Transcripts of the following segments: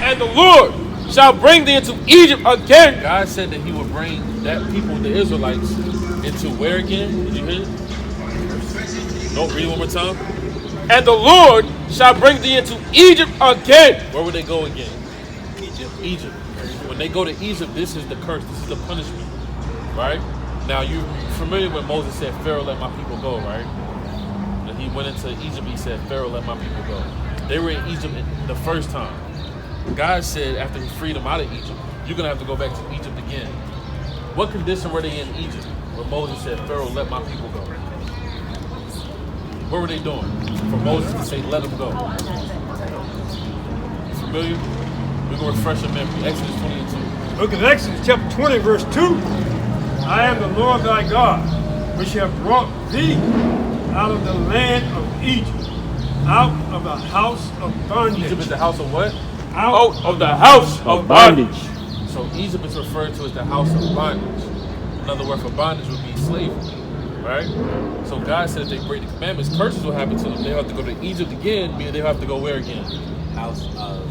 And the Lord shall bring thee into Egypt again. God said that he would bring that people, the Israelites, into where again? Did you hear it? Don't read it one more time. And the Lord shall bring thee into Egypt again. Where would they go again? Egypt. When they go to Egypt, this is the curse. This is the punishment. Right? Now, you're familiar when Moses said, Pharaoh, let my people go, right? And he went into Egypt, he said, Pharaoh, let my people go. They were in Egypt the first time. God said, after he freed them out of Egypt, you're going to have to go back to Egypt again. What condition were they in Egypt when Moses said, Pharaoh, let my people go? What were they doing for Moses to say, let them go? You familiar? We're going to refresh your memory. Exodus 20 and 2. Look at Exodus chapter 20, verse 2. I am the Lord thy God, which have brought thee out of the land of Egypt, out of the house of bondage. Egypt is the house of what? Out of the house of bondage. So Egypt is referred to as the house of bondage. Another word for bondage would be slavery, right? So God said if they break the commandments, curses will happen to them. They'll have to go to Egypt again, meaning they'll have to go where again? House of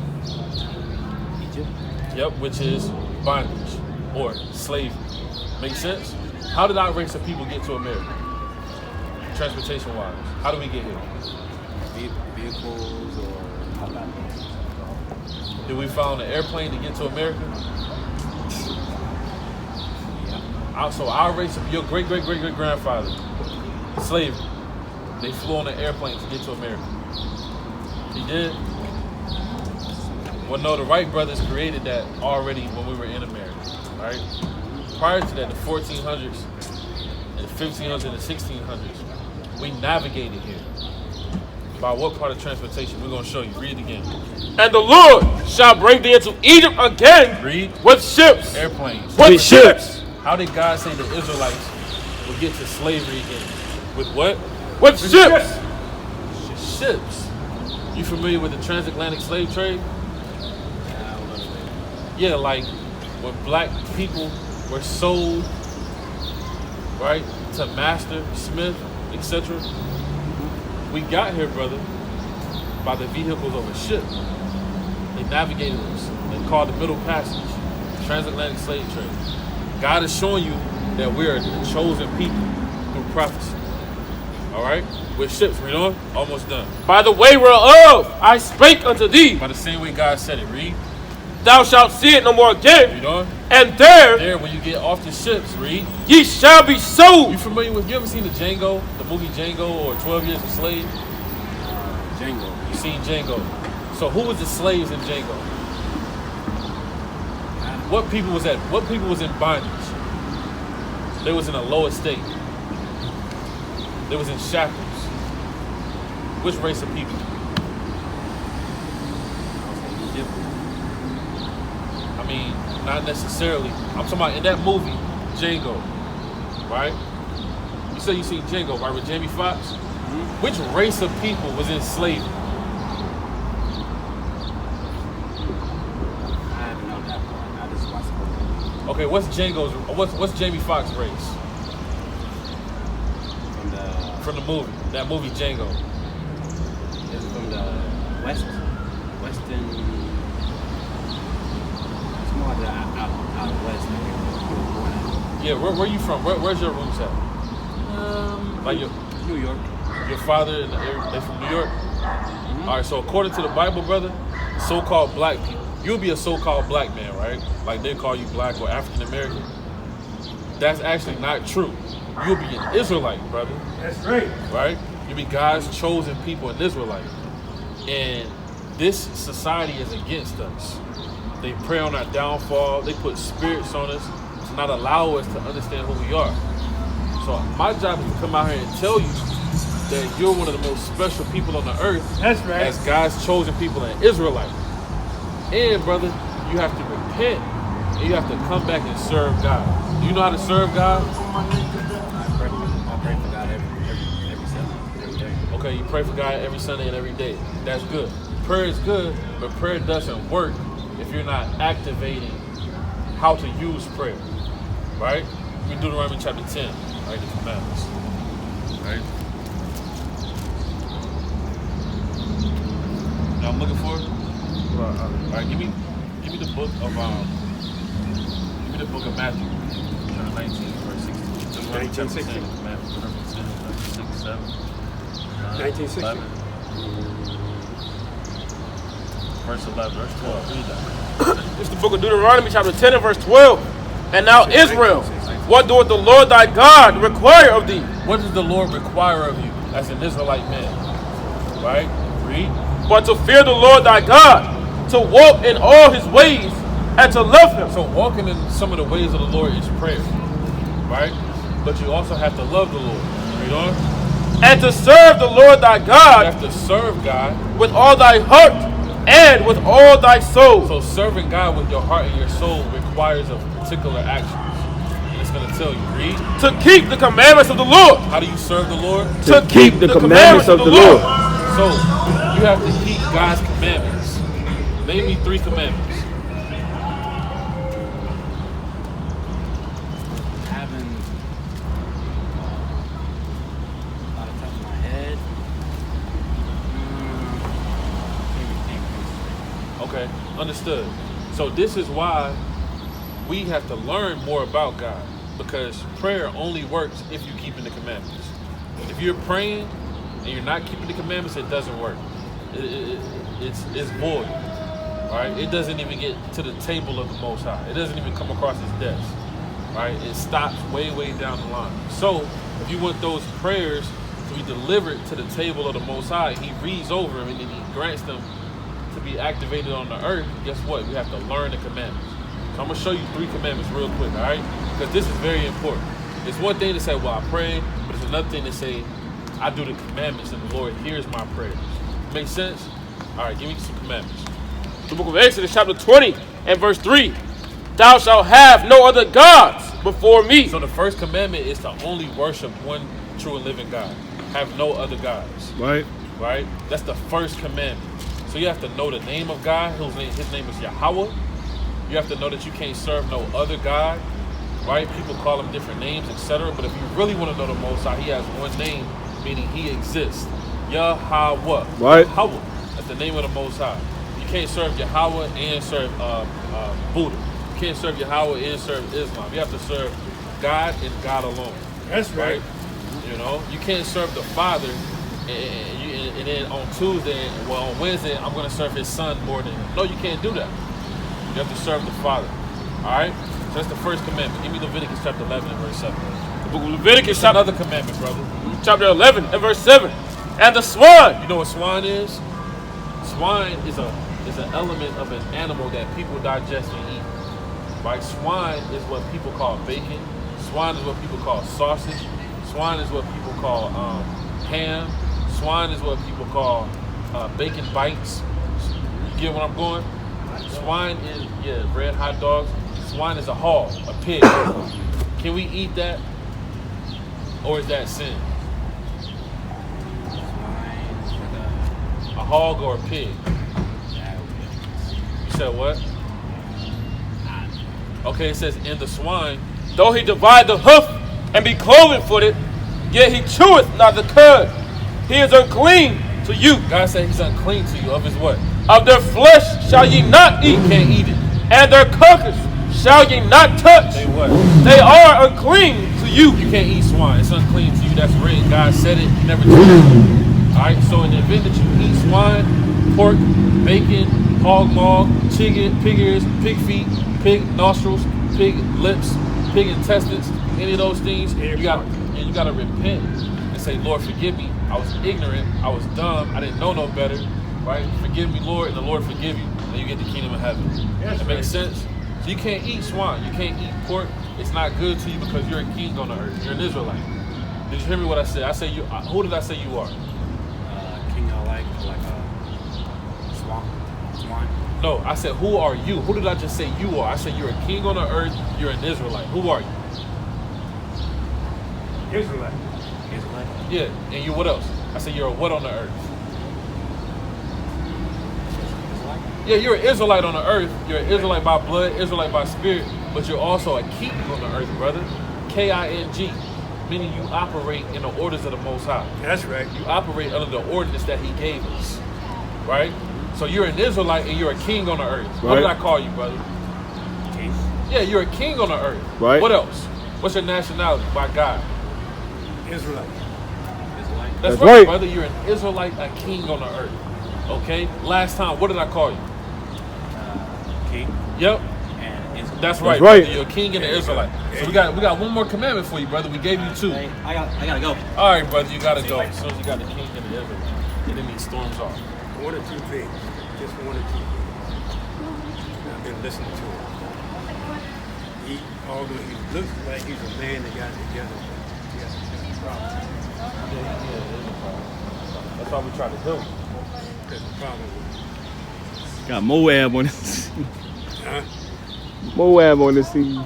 Egypt. Yep, which is bondage or slavery. Make sense? How did our race of people get to America? Transportation-wise. How do we get here? Vehicles or... Did we find an airplane to get to America? Yeah. So our race of your great-great-great-great-grandfather, slavery, they flew on an airplane to get to America. He did? Well, no, the Wright brothers created that already when we were in America, right? Prior to that, the 1400s, and the 1500s, and the 1600s, we navigated here. By what part of transportation? We're going to show you. Read it again. And the Lord shall bring thee into Egypt again. Read. With ships. Airplanes. With ships. How did God say the Israelites would get to slavery again? With what? With ships. Ships. You familiar with the transatlantic slave trade? Yeah, like when black people were sold, right, to master, smith, etc. We got here, brother, by the vehicles of a ship. They navigated us. They called the Middle Passage, transatlantic slave trade. God is showing you that we are the chosen people through prophecy. All right? With ships, read on. Almost done. By the way whereof I spake unto thee. By the same way God said it. Read. Thou shalt see it no more again. Read on. And there, when you get off the ships, read. Ye shall be sold. You familiar with? You ever seen the movie Django, or 12 Years a Slave? Django. You seen Django? So who was the slaves in Django? What people was that? What people was in bondage? They was in a low estate. They was in shackles. Which race of people? I mean, not necessarily. I'm talking about in that movie, Django, right? You say you seen Django, right, with Jamie Foxx? Mm-hmm. Which race of people was in slavery? I haven't known that part. I just watched the movie. Okay, what's what's Jamie Foxx race? From the movie, that movie Django. It's from the western. It's more the out west. Yeah, where you from? Where's your roots at? Like New York. Your father and they from New York? Mm-hmm. All right, so according to the Bible, brother, so-called black people, you'll be a so-called black man, right? Like they call you black or African American. That's actually not true. You'll be an Israelite, brother. That's right. Right? You'll be God's chosen people, an Israelite. And this society is against us. They prey on our downfall. They put spirits on us to not allow us to understand who we are. So my job is to come out here and tell you that you're one of the most special people on the earth. That's right. As God's chosen people, an Israelite. And brother, you have to repent and you have to come back and serve God. Do you know how to serve God? I pray for God every Sunday, every day. Okay, you pray for God every Sunday and every day. That's good. Prayer is good, but prayer doesn't work if you're not activating how to use prayer. Right? We do Deuteronomy chapter 10, right? The commandments. Right? Now I'm looking for it. All right, give me Give me the book of Matthew, chapter 19, verse 16. 1960. Matthew, 6, 7, 1960. 11. Verse 11, verse 12. Read that. It's the book of Deuteronomy, chapter 10 and verse 12. And now Israel, what doeth the Lord thy God require of thee? What does the Lord require of you as an Israelite man? Right? Read. But to fear the Lord thy God, to walk in all his ways, and to love him. So walking in some of the ways of the Lord is prayer. Right? But you also have to love the Lord. Read on. And to serve the Lord thy You God have to serve God. with all thy heart and with all thy soul. So serving God with your heart and your soul requires a particular action. And it's going to tell you, read. To keep the commandments of the Lord. How do you serve the Lord? To keep the commandments of the Lord. So you have to keep God's commandments. Name me 3 commandments. Having out of the top of my head. Okay, understood. So this is why we have to learn more about God, because prayer only works if you're keeping the commandments. If you're praying and you're not keeping the commandments, it doesn't work. It's void. Right? It doesn't even get to the table of the Most High. It doesn't even come across his desk. Right? It stops way down the line. So if you want those prayers to be delivered to the table of the Most High, he reads over them and then he grants them to be activated on the earth. Guess what? We have to learn the commandments. So I'm going to show you 3 commandments real quick, all right? Because this is very important. It's one thing to say, well, I pray, but it's another thing to say, I do the commandments and the Lord hears my prayers. Make sense? All right, give me some commandments. The book of Exodus, chapter 20 and verse 3. Thou shalt have no other gods before me. So the first commandment is to only worship one true and living God. Have no other gods. Right. Right? That's the first commandment. So you have to know the name of God. His name is Yahweh. You have to know that you can't serve no other God. Right? People call him different names, etc. But if you really want to know the Most High, he has one name, meaning he exists. Yahweh. Right. Yahweh. That's the name of the Most High. You can't serve Yahweh and serve Buddha. You can't serve Yahweh and serve Islam. You have to serve God and God alone. That's right. You know, you can't serve the Father and then on Tuesday, well, on Wednesday, I'm going to serve his son more than him. No, you can't do that. You have to serve the Father. All right? So that's the first commandment. Give me Leviticus chapter 11 and verse 7. The book of Leviticus, chapter, Another commandment, brother. chapter 11 and verse 7. And the swine. You know what swine is? Swine is an element of an animal that people digest and eat. Right? Swine is what people call bacon. Swine is what people call sausage. Swine is what people call ham. Swine is what people call bacon bites. You get where I'm going? Swine is, red hot dogs. Swine is a hog, a pig. Can we eat that? Or is that sin? A hog or a pig? You said what? Okay, it says in the swine. Though he divide the hoof and be cloven footed, yet he cheweth not the cud. He is unclean to you. God said he's unclean to you. Of his what? Of their flesh shall ye not eat. You can't eat it. And their carcass shall ye not touch. Say what? They are unclean to you. You can't eat swine. It's unclean to you. That's written. God said it. You never told it. Alright, so in the event that you eat swine, pork, bacon, hog maw, chicken, pig ears, pig feet, pig nostrils, pig lips, pig intestines, any of those things, you gotta repent and say, Lord, forgive me. I was ignorant. I was dumb. I didn't know no better. Right? Forgive me, Lord, and the Lord forgive you, and you get the kingdom of heaven. Yes, That makes sense? So you can't eat swine. You can't eat pork. It's not good to you because you're a king on the earth. You're an Israelite. Did you hear me what I said? I say you. Who did I say you are? King I like swine. No, I said who are you? Who did I just say you are? I said you're a king on the earth. You're an Israelite. Who are you? Israelite. Israelite. Yeah, and you what else? I said you're a what on the earth? Yeah, you're an Israelite on the earth. You're an Israelite by blood, Israelite by spirit, but you're also a king on the earth, brother. K-I-N-G, meaning you operate in the orders of the Most High. That's right. You operate under the ordinance that he gave us, right? So you're an Israelite and you're a king on the earth. What Right. did I call you, brother? King. Yeah, you're a king on the earth. Right. What else? What's your nationality by God? Israelite. Israelite. That's That's right, right. brother. You're an Israelite, a king on the earth. Okay? Last time, what did I call you? King. Yep. And Israelite. That's right, right. brother. You're a king and an Israelite. So we got one more commandment for you, brother. We gave you 2. Hey, I gotta go. All right, brother, you gotta go. As soon as you got the king and the Israelite, enemy storms off. One or two things. Just one or two things. I've been listening to him. Although he looks like he's a man that got it together, he has a problem. That's why we try to do. There's a problem with Got Moab on this. him. Huh? Moab on the scene.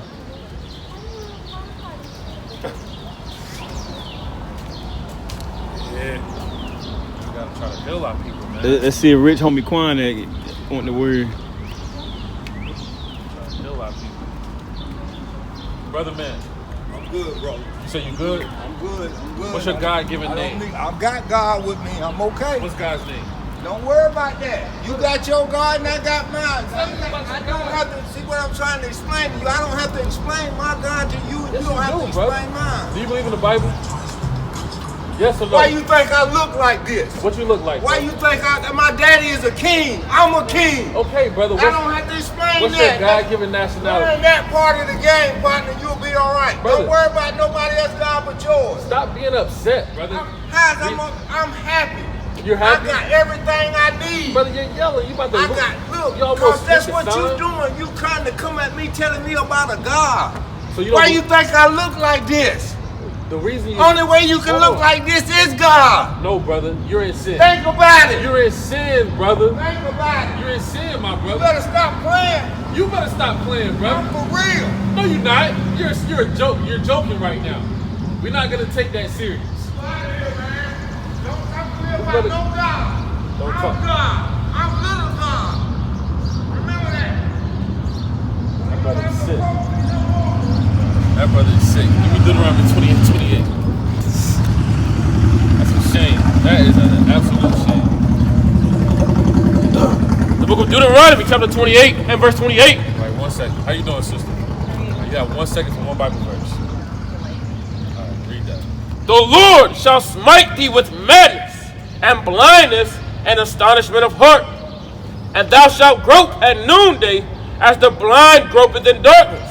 Yeah. We gotta try to heal our people, man. Let's see if Rich Homie Quan want the word. Try to heal our people. Brother man, I'm good, bro. you say you good? I'm good. I'm good. What's your God-given name? I've got God with me. I'm okay. What's God's name? Don't worry about that. You got your God and I got mine. I don't have to see what I'm trying to explain to you. I don't have to explain my God to you, and Yes, you don't have to brother. explain mine. Do you believe in the Bible? Yes or no? Why you think I look like this? What you look like? Why brother? you think my daddy is a king? I'm a king. Okay, brother. I don't have to explain What's that. your God-given nationality? Learn that part of the game, partner. You'll be all right. Brother. Don't worry about nobody else's God but yours. Stop being upset, brother. I'm happy. You're happy? I got everything I need. Brother, you're yelling. You about to I lose. got, look, You almost because that's speaking what you sign. doing. You trying to come at me telling me about a God. So you Why don't- you think I look like this? The reason you Only way you can Hold look on. like this is God. No, brother. You're in sin. Think about it. You're in sin, brother. Think about it. You're in sin, my You brother. better stop playing. You better stop playing, I'm brother. for real. No, you're not. You're a joke. You're joking right now. We're not gonna take that serious. Come out of here, man. Don't talk to me You about better- no God. Don't I'm talk. God. I'm little God. Remember that. That brother's sick. That brother is sick. Give me Deuteronomy 20 and 28. That's a shame. That is an absolute shame. The book of Deuteronomy, chapter 28 and verse 28. Right, 1 second. How you doing, sister? You have 1 second for one Bible verse. All right, read that. The Lord shall smite thee with madness and blindness and astonishment of heart. And thou shalt grope at noonday as the blind gropeth in darkness.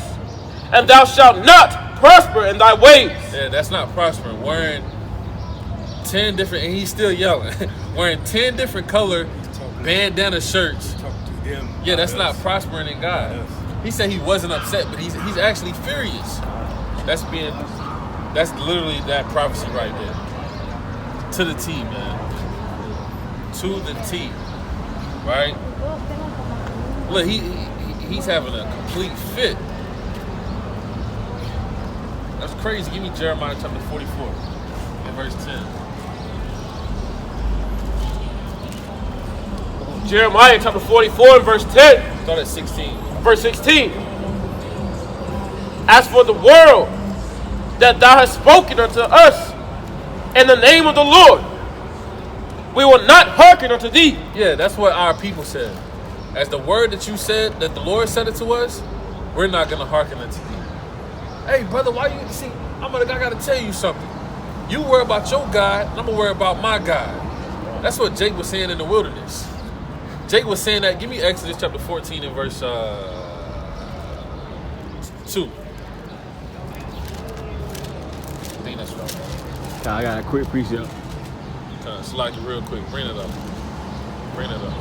And thou shalt not prosper in thy ways. Yeah, that's not prospering. Wearing 10 different, and he's still yelling. Wearing 10 different color bandana shirts. Talk to them. Yeah, that's not prospering in God. He said he wasn't upset, but he's actually furious. That's literally that prophecy right there. To the T, man. To the T. Right? Look, he's having a complete fit. That's crazy. Give me Jeremiah chapter 44 and verse 10. Jeremiah chapter 44 and verse 10. Start at 16. Verse 16. As for the world that thou hast spoken unto us in the name of the Lord, we will not hearken unto thee. Yeah, that's what our people said. As the word that you said, that the Lord said it to us, we're not going to hearken unto thee. Hey, brother, why you see? I got to tell you something. You worry about your God, and I'm going to worry about my God. That's what Jake was saying in the wilderness. Jake was saying that. Give me Exodus chapter 14 and verse 2. I think that's right. I got a quick precept. Select it real quick. Bring it up. Bring it up.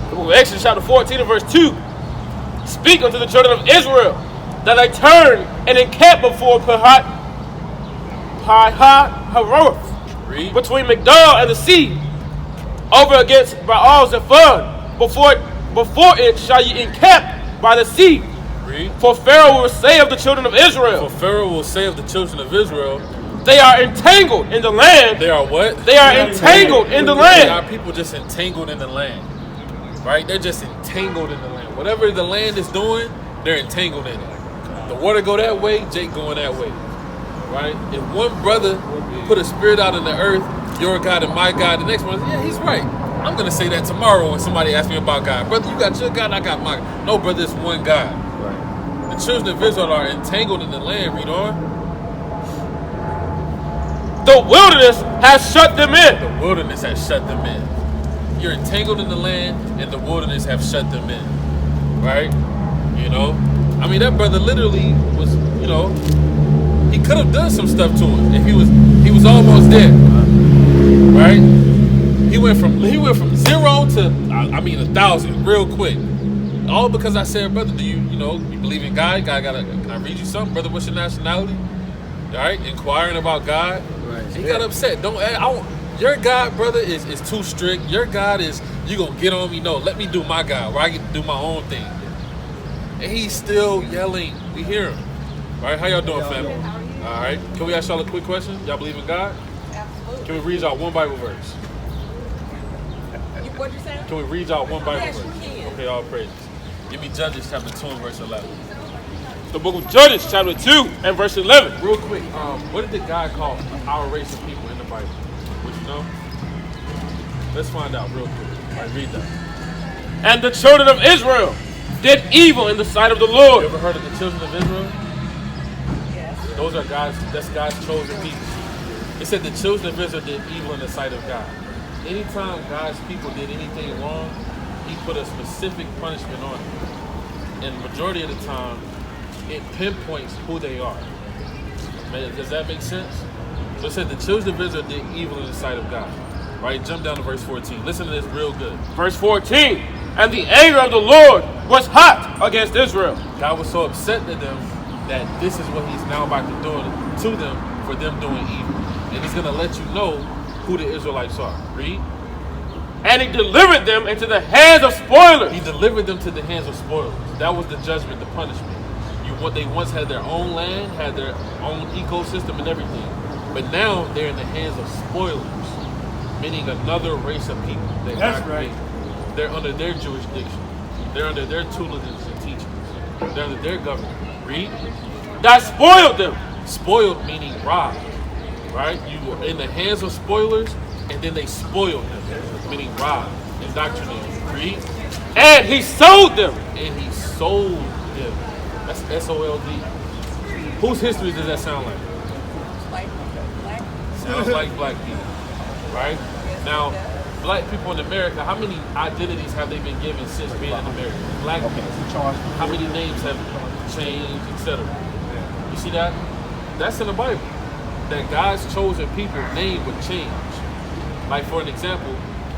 The book of Exodus chapter 14 and verse 2. Speak unto the children of Israel that I turn and encamp before Pi-ha-Haroth, Read. between Migdal and the sea, over against Baal-Zephon. Before it shall ye encamp by the sea. Read. For Pharaoh will say of the children of For Israel, Pharaoh will say of the children of Israel, they are entangled in the land. they are what? They are entangled in the Our land. people just entangled in the land, right? They're just entangled in the land. Whatever the land is doing, they're entangled in it. The water go that way, Jake going that way, right? If one brother put a spirit out in the earth, your God and my God, the next one, yeah, he's right. I'm gonna say that tomorrow when somebody asks me about God. Brother, you got your God, I got my God. No, brother, it's one God. Right. The children of Israel are entangled in the land. Read on. The wilderness has shut them in. The wilderness has shut them in. You're entangled in the land, and the wilderness have shut them in. Right? You know? I mean, that brother literally was, you know, he could have done some stuff to it if he was almost dead. Right? He went from 0 to 1,000 real quick. All because I said, brother, do you believe in God? Can I read you something? Brother, what's your nationality? All right? Inquiring about God. Right. He got upset. Your God, brother, is too strict. Your God is, you gonna get on me. No, let me do my God where I get to do my own thing. And he's still yelling. We hear him. All right, how y'all doing, family? All right. Can we ask y'all a quick question? Y'all believe in God? Absolutely. Can we read y'all one Bible verse? What'd you say? Can we read y'all one Bible Yes, you verse? can. Okay, all praises. Give me Judges chapter 2 and verse 11. The book of Judges, chapter 2 and verse 11. Real quick, what did God call our race of people in the Bible? Would you know? Let's find out real quick. All right, read that. And the children of Israel did evil in the sight of the You Lord. ever heard of the children of Israel? Yes. Those are that's God's chosen people. It said the children of Israel did evil in the sight of God. Anytime God's people did anything wrong, he put a specific punishment on it. And the majority of the time, it pinpoints who they are. Does that make sense? So it said the children of Israel did evil in the sight of God. Right? Jump down to verse 14. Listen to this real good. Verse 14. And the anger of the Lord was hot against Israel. God was so upset to them that this is what he's now about to do to them for them doing evil. And he's going to let you know who the Israelites are. Read. And he delivered them into the hands of spoilers. He delivered them to the hands of spoilers. That was the judgment, the punishment. They once had their own land, had their own ecosystem and everything. But now they're in the hands of spoilers, meaning another race of people. That's right. They're under their jurisdiction. They're under their tutelage and teachings. They're under their government. Read. That spoiled them. Spoiled meaning robbed. Right? You were in the hands of spoilers, and then they spoiled them, meaning robbed, indoctrinated. Read. And he sold them. And he sold them. That's SOLD. Whose history does that sound like? Like black. Sounds like black people, right? Now, black people in America, how many identities have they been given since being in America? Black people. How many names have changed, etc.? You see that? That's in the Bible. That God's chosen people name would change. Like for an example,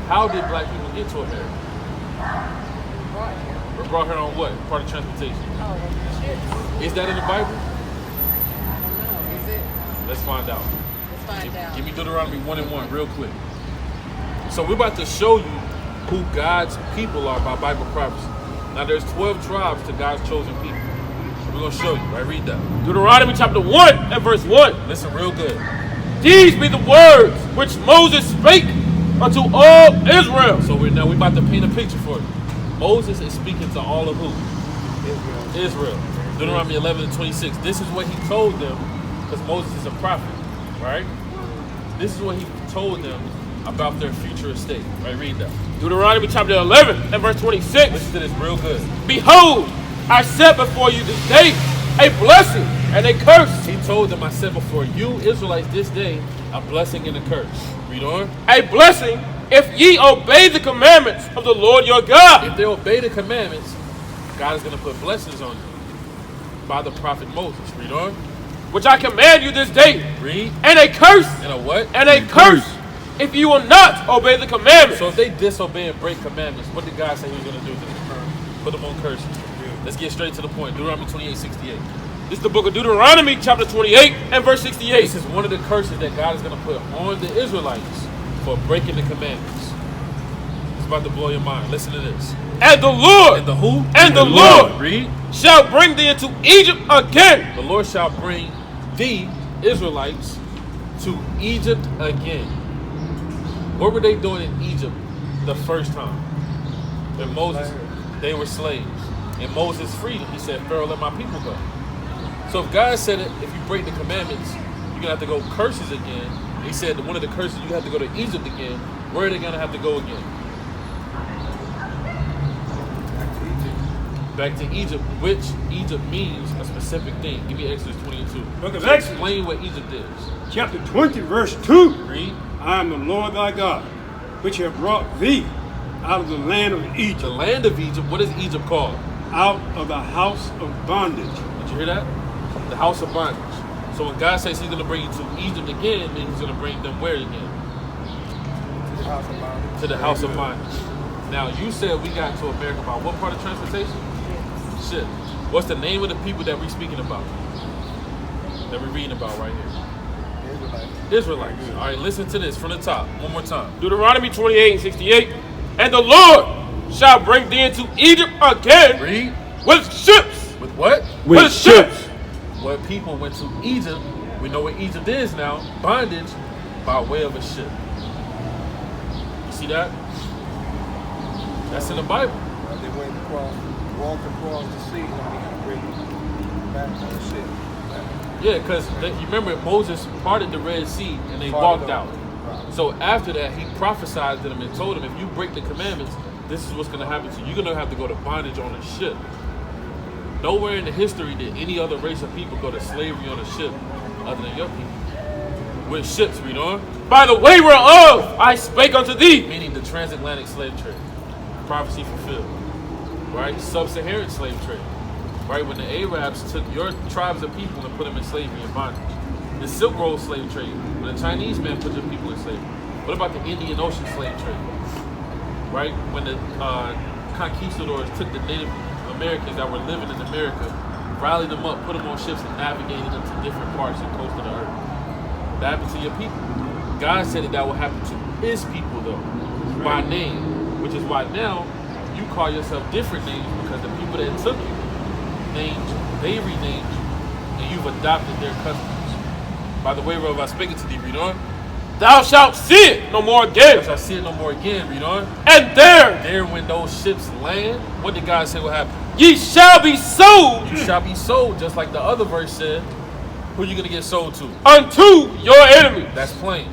how did black people get to America? We're brought here on what? Part of transportation. Oh, ships. Is that in the Bible? No, is it? Let's find out. Let's find out. Give me Deuteronomy 1:1 real quick. So we're about to show you who God's people are by Bible prophecy. Now there's 12 tribes to God's chosen people. We're going to show you, right? Read that. Deuteronomy chapter 1 and verse 1. Listen real good. These be the words which Moses spake unto all Israel. So we about to paint a picture for you. Moses is speaking to all of who? Israel. Deuteronomy 11:26. This is what he told them, because Moses is a prophet, right? This is what he told them about their future estate. Right, read that. Deuteronomy chapter 11 and verse 26. Listen to this real good. Behold, I set before you this day a blessing and a curse. He told them, I set before you, Israelites, this day, a blessing and a curse. Read on. A blessing if ye obey the commandments of the Lord your God. If they obey the commandments, God is going to put blessings on them by the prophet Moses. Read on. Which I command you this day. Read. And a curse. And a what? And a curse. If you will not obey the commandments. So if they disobey and break commandments, what did God say he was going to do to them? Put them on curses. Let's get straight to the point. Deuteronomy 28:68. This is the book of Deuteronomy chapter 28 and verse 68. This is one of the curses that God is going to put on the Israelites for breaking the commandments. It's about to blow your mind. Listen to this. And the Lord. And the who? And the Lord. Read. Shall bring thee into Egypt again. The Lord shall bring the Israelites to Egypt again. What were they doing in Egypt the first time? When Moses, they were slaves. And Moses freed them. He said, Pharaoh, let my people go. So if God said it, if you break the commandments, you're going to have to go curses again. He said that one of the curses, you have to go to Egypt again. Where are they going to have to go again? Back to Egypt, which Egypt means a specific thing. Give me Exodus 22. Book of So Exodus. explain what Egypt is. Chapter 20, verse 2. Read. I am the Lord thy God, which have brought thee out of the land of Egypt, The land of Egypt, what is Egypt called? out of the house of bondage. Did you hear that? The house of bondage. So when God says he's going to bring you to Egypt again, it means he's going to bring them where again? To the house of bondage. Now, you said we got to America by what part of transportation? Shit. What's the name of the people that we're speaking about? That we're reading about right here? Israelites. All right, listen to this from the top. One more time. Deuteronomy 28:68. And the Lord shall bring thee into Egypt again Read. with ships. With what? With ships. What people went to Egypt, we know what Egypt is now, bondage, by way of a ship. You see that? That's in the Bible. They went across, walked across the sea, and we had to bring them back on the ship. Yeah, because you remember Moses parted the Red Sea and they walked out. So after that, he prophesied to them and told them, if you break the commandments, this is what's going to happen to you. You're going to have to go to bondage on a ship. Nowhere in the history did any other race of people go to slavery on a ship other than your people. With ships, read on. By the way whereof I spake unto thee. Meaning the transatlantic slave trade. Prophecy fulfilled. Right? Sub-Saharan slave trade. Right? When the Arabs took your tribes of people and put them in slavery and bondage. The Silk Road slave trade. When the Chinese man put their people in slavery. What about the Indian Ocean slave trade? Right? When the conquistadors took the Native Americans that were living in America, rallied them up, put them on ships, and navigated them to different parts and coast of the earth. That happened to your people. God said that will happen to his people, though, by name, which is why now you call yourself different names, because the people that took you named you, they renamed you, and you've adopted their customs. By the way, Rob, I speak it to thee, read on. Thou shalt see it no more again. Thou shalt see it no more again, read on. And there when those ships land, what did God say will happen? ye shall be sold You shall be sold, just like the other verse said. Who are you going to get sold to? unto your enemies. That's plain.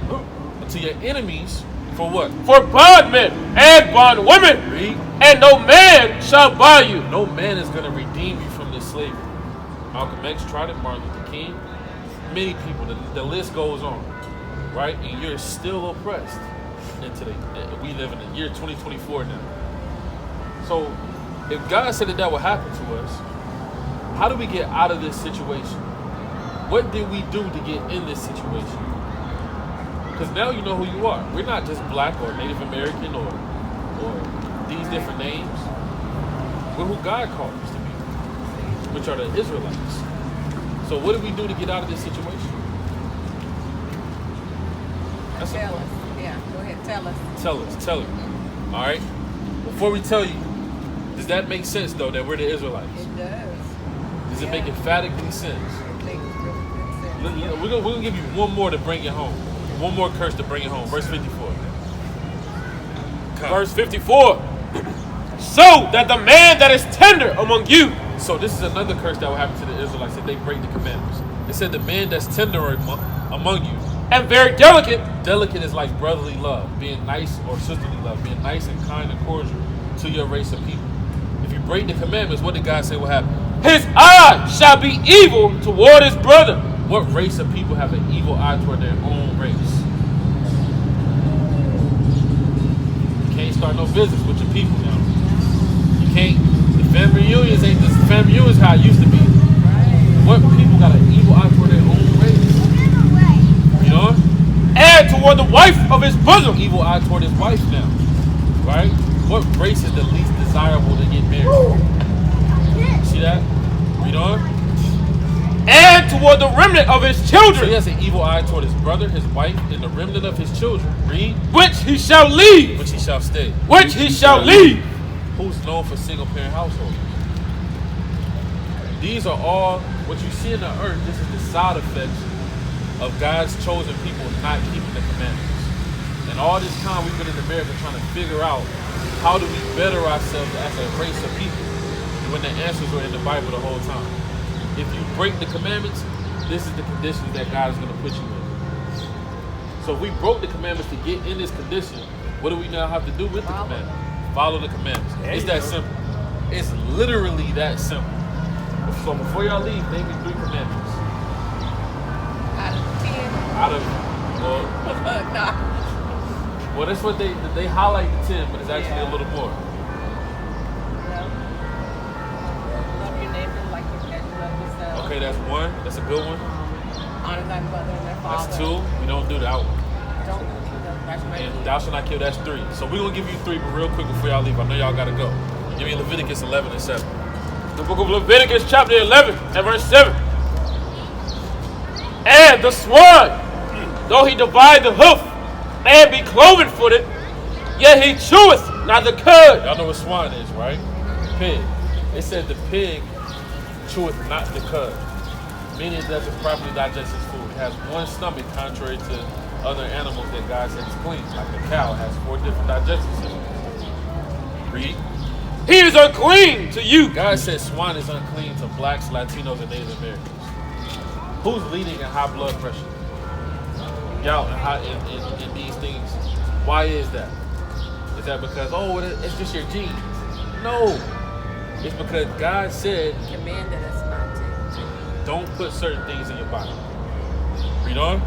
To your enemies, for what? For bondmen and bondwomen. Read. And no man shall buy you. No man is going to redeem you from this slavery. Malcolm X tried it, Martin Luther King. Many people, the list goes on. Right? And you're still oppressed. And today, we live in the year 2024 now. So, if God said that will happen to us, how do we get out of this situation? What did we do to get in this situation? Because now you know who you are. We're not just black or Native American or these different names. We're who God called us to be, which are the Israelites. So what did we do to get out of this situation? That's Tell us. Yeah, go ahead. Tell us. Tell it. All right? Before we tell you, does that make sense, though, that we're the Israelites? It does. Does it make emphatically sense? It makes really good sense. We're gonna give you one more to bring it home. One more curse to bring it home. Verse 54. Come. Verse 54. So that the man that is tender among you. So this is another curse that will happen to the Israelites if they break the commandments. It said the man that's tender among you. And very delicate. Delicate is like brotherly love, being nice, or sisterly love, being nice and kind and cordial to your race of people. If you break the commandments, what did God say will happen? His eye shall be evil toward his brother. What race of people have an evil eye toward their own race? You can't start no business with your people now. You can't. The family reunions ain't this. Family reunions how it used to be. What people got an evil eye toward their own race? You know? And toward the wife of his bosom. Evil eye toward his wife now. Right? What race is the least desirable to get married? See that? Read on. And toward the remnant of his So children. he has an evil eye toward his brother, his wife, and the remnant of his children. Read. Which he shall leave. Which he shall stay. Which he shall leave. Who's known for single parent households. These are all what you see in the earth. This is the side effects of God's chosen people not keeping the commandments. And all this time we've been in America trying to figure out how do we better ourselves as a race of people when the answers were in the Bible the whole time. If you break the commandments, this is the conditions that God is going to put you in. So if we broke the commandments to get in this condition, what do we now have to do with the commandments? Follow the commandments. It's that simple. It's literally that simple. So before y'all leave, name me 3 commandments. Out of 10. Out of, Nah. well, that's what they highlight the 10, but it's actually a little more. Love your neighbor like you love yourself. Okay, that's 1. That's a good one. Honor thy mother and thy father. That's 2. We don't do that one. Don't do that. That's right. And thou shalt not kill, that's 3. So we're going to give you 3, but real quick before y'all leave. I know y'all got to go. Give me Leviticus 11 and 7. The book of Leviticus chapter 11 and verse 7. And the swine, though he divide the hoof and be cloven footed, yet he cheweth not the cud. Y'all know what swine is, right? Pig. It said the pig cheweth not the cud, meaning it doesn't properly digest its food. It has one stomach, contrary to other animals that God said is clean. Like a cow has 4 different digestive systems. Read. He is unclean to you. God said swine is unclean to blacks, Latinos, and Native Americans. Who's leading in high blood pressure? Gout and in these things. Why is that? Is that because, it's just your genes? No. It's because God said, Commanded us not to. don't put certain things in your body. Read on.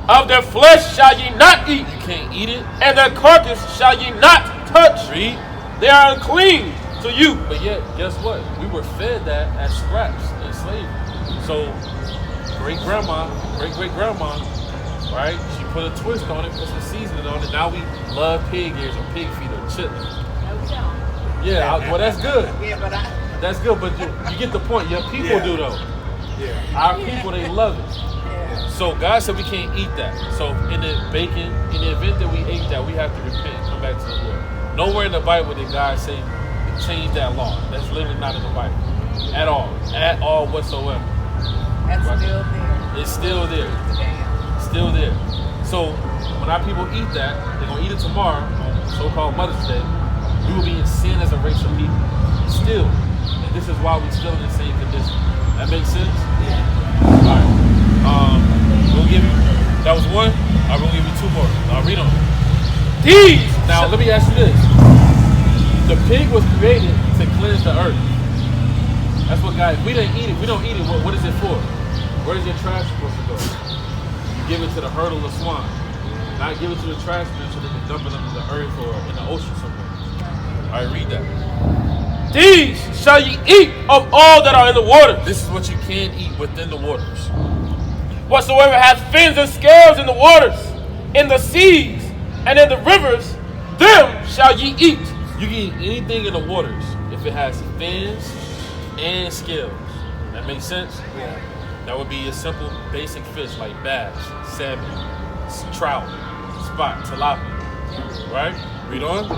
Of their flesh shall ye not eat, You can't eat it. and their carcass shall ye not touch. Read. They are unclean to you. But yet, guess what? We were fed that as scraps in slavery. So, great-grandma, right? She put a twist on it, put some seasoning on it. Now we love pig ears or pig feet or chitlins. No, we don't. Yeah, well, that's good. Yeah, but That's good, but you get the point. Your people do, though. Yeah. Our people, they love it. yeah. So God said we can't eat that. So in the event that we ate that, we have to repent and come back to the Lord. Nowhere in the Bible did God say change that law. That's literally not in the Bible. At all whatsoever. That's Right. still there. It's still there. Today. Still there. So when our people eat that, they're gonna eat it tomorrow on so-called Mother's Day. We will be in sin as a race of people. Still. And this is why we're still in the same condition. That makes sense? Yeah. Alright. We'll give you that was 1. I'm gonna give you 2 more. I'll read on. These. Now let me ask you this. The pig was created to cleanse the earth. That's what God, if we don't eat it, what is it for? Where is your trash supposed to go? You give it to the hurdle of swine. Not give it to the trash bin so they can dump it into the earth or in the ocean somewhere. Alright, read that. These shall ye eat of all that are in the waters. This is what you can eat within the waters. Whatsoever hath fins and scales in the waters, in the seas, and in the rivers, them shall ye eat. You can eat anything in the waters if it has fins and scales. That makes sense? Yeah. That would be a simple, basic fish like bass, salmon, trout, spot, tilapia. Right? Read on.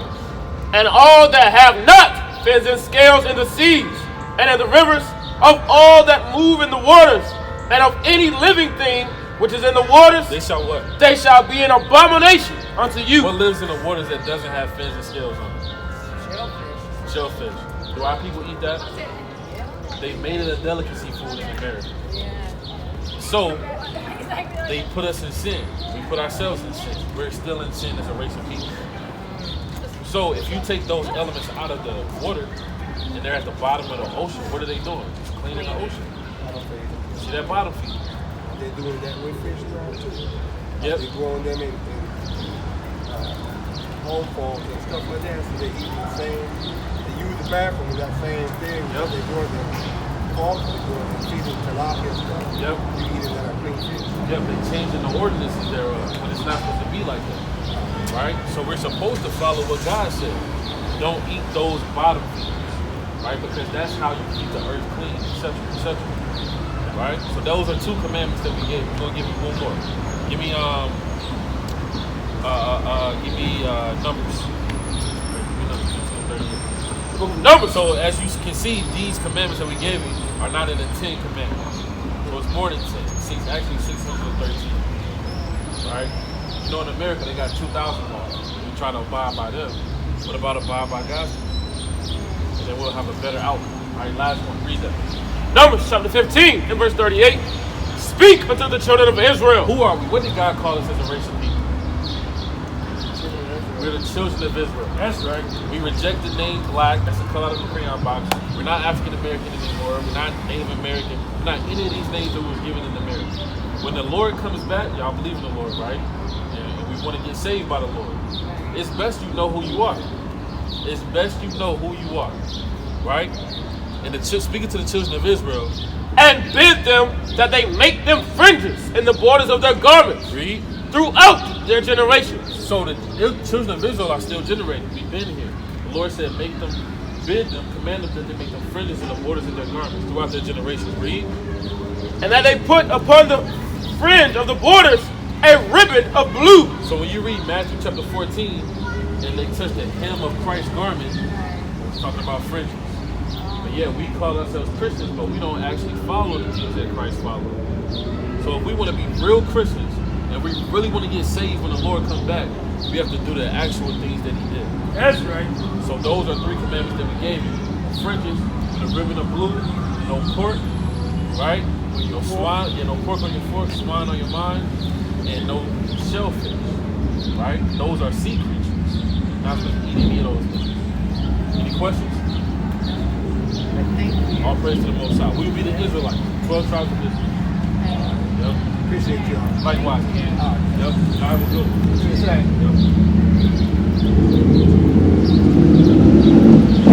And all that have not fins and scales in the seas, and in the rivers, of all that move in the waters, and of any living thing which is in the waters, They shall what? they shall be an abomination unto you. What lives in the waters that doesn't have fins and scales on it? Shellfish. Shellfish. Do our people eat that? They made it a delicacy food in America. Yeah. So, they put us in sin. We put ourselves in sin. We're still in sin as a race of people. So, if you take those elements out of the water, and they're at the bottom of the ocean, what are they doing? It's cleaning the ocean. See that bottom feed? They're doing that with fish too. Yep. They're growing them in home farms and stuff like that. So they eat the same. They use the bathroom with that same thing. Yep. They grow them farms. They grow them feeding tilapia and stuff. Yep. You eating that clean fish. Yep, they changing the ordinances thereof when it's not supposed to be like that. Right? So we're supposed to follow what God said. Don't eat those bottom feeders. Right? Because that's how you keep the earth clean, etc., etc. Right? So those are 2 commandments that we gave. We're gonna give you 1 more. Give me Numbers. Numbers. So as you can see, these commandments that we gave you are not in the 10 commandments. So it's more than 10. Actually 613. Right? You know, in America they got 2,000 laws. We try to abide by them. What about abide by God's? And then we'll have a better outcome. All right, last one. Read that. Numbers chapter 15 and verse 38. Speak unto the children of Israel. Who are we? What did God call us as a race of people? We're the children of Israel. That's right. We reject the name black. That's the color out of the crayon box. We're not African American anymore. We're not Native American. We're not any of these names that were given in America. When the Lord comes back, y'all believe in the Lord, right? And we want to get saved by the Lord. It's best you know who you are. It's best you know who you are, right? And speaking to the children of Israel, and bid them that they make them fringes in the borders of their garments read. throughout their generations. So the children of Israel are still generating. We've been here. The Lord said, make them, bid them, command them that they make them fringes in the borders of their garments throughout their generations. Read. And that they put upon the fringe of the borders a ribbon of blue. So when you read Matthew chapter 14, and they touch the hem of Christ's garment, it's talking about fringes. But yeah, we call ourselves Christians, but we don't actually follow the things that Christ followed. So if we want to be real Christians, and we really want to get saved when the Lord comes back, we have to do the actual things that he did. That's right. So those are 3 commandments that we gave you. Fringes, with a ribbon of blue, no pork, right? No swine, no pork on your fork, swine on your mind, and no shellfish, right? Those are sea creatures. Not supposed to eat any of those things. Any questions? Thank you. All praise to the Most High. We will be the Israelites, 12 tribes of Israel. Yep. Appreciate y'all. Likewise. Yep. I will do it. Appreciate it. Yep.